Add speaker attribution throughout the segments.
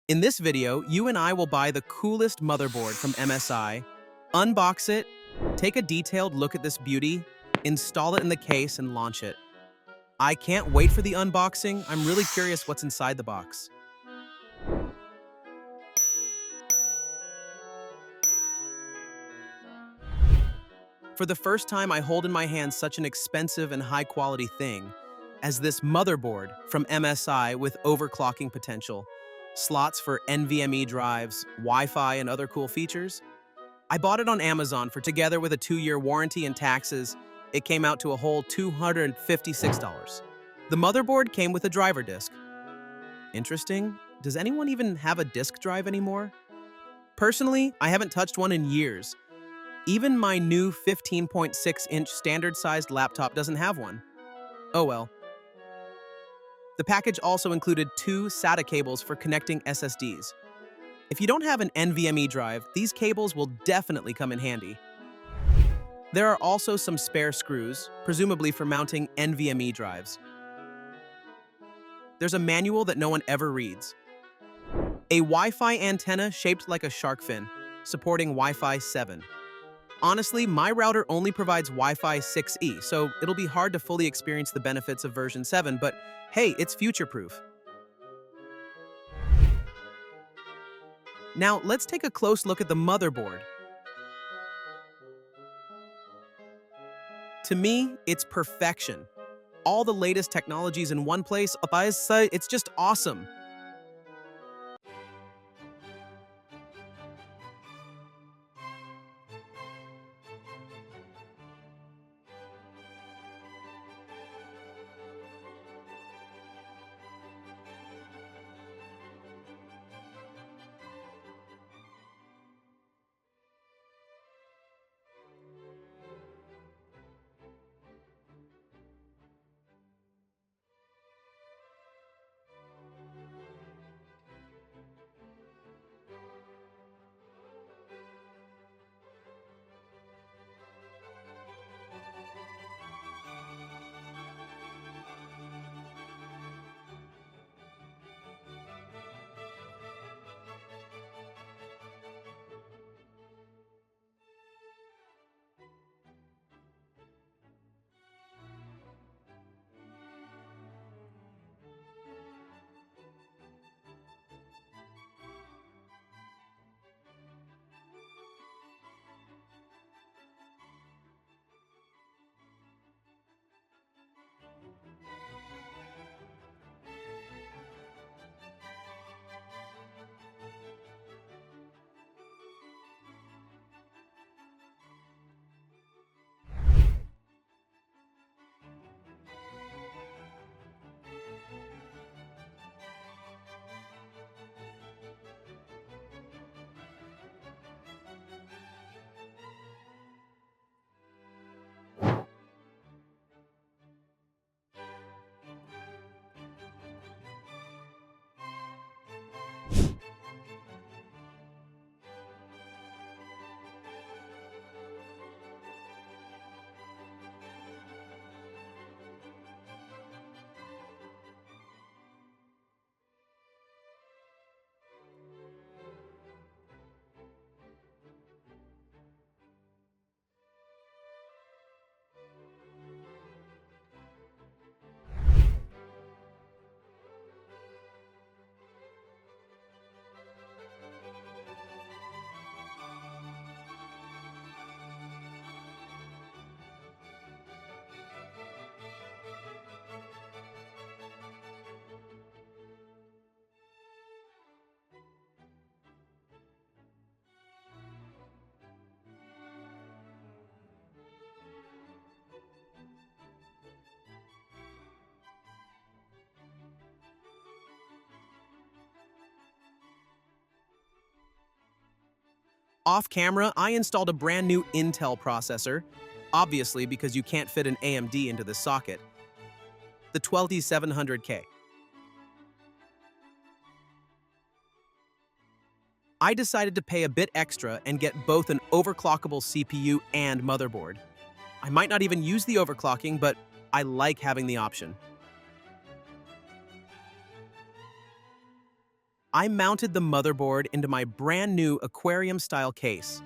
Speaker 1: In this video, you and I will buy the coolest motherboard from MSI, unbox it, take a detailed look at this beauty, install it in the case, and launch it. I can't wait for the unboxing. I'm really curious what's inside the box. For the first time, I hold in my hands such an expensive and high-quality thing as this motherboard from MSI with overclocking potential, slots for NVMe drives, Wi-Fi, and other cool features. I bought it on Amazon for together with a 2-year warranty and taxes. It came out to a whole $256. The motherboard came with a driver disk. Interesting. Does anyone even have a disk drive anymore? Personally, I haven't touched one in years. Even my new 15.6-inch standard-sized laptop doesn't have one. Oh well. The package also included 2 SATA cables for connecting SSDs. If you don't have an NVMe drive, these cables will definitely come in handy. There are also some spare screws, presumably for mounting NVMe drives. There's a manual that no one ever reads. A Wi-Fi antenna shaped like a shark fin, supporting Wi-Fi 7. Honestly, my router only provides Wi-Fi 6E, so it'll be hard to fully experience the benefits of version 7, but hey, it's future-proof. Now, let's take a close look at the motherboard. To me, it's perfection. All the latest technologies in one place, it's just awesome. Off camera, I installed a brand new Intel processor, obviously because you can't fit an AMD into this socket, the Z790K. I decided to pay a bit extra and get both an overclockable CPU and motherboard. I might not even use the overclocking, but I like having the option. I mounted the motherboard into my brand new aquarium-style case.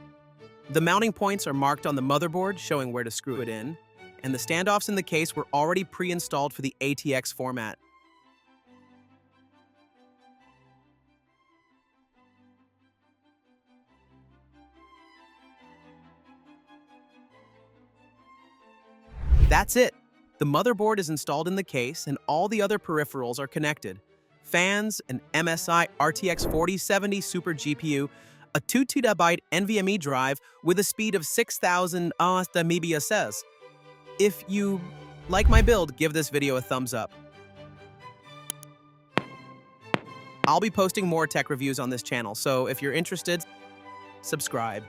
Speaker 1: The mounting points are marked on the motherboard, showing where to screw it in, and the standoffs in the case were already pre-installed for the ATX format. That's it! The motherboard is installed in the case, and all the other peripherals are connected. Fans, an MSI RTX 4070 Super GPU, a 2TB NVMe drive with a speed of 6,000 Mbps. If you like my build, give this video a thumbs up. I'll be posting more tech reviews on this channel, so if you're interested, subscribe.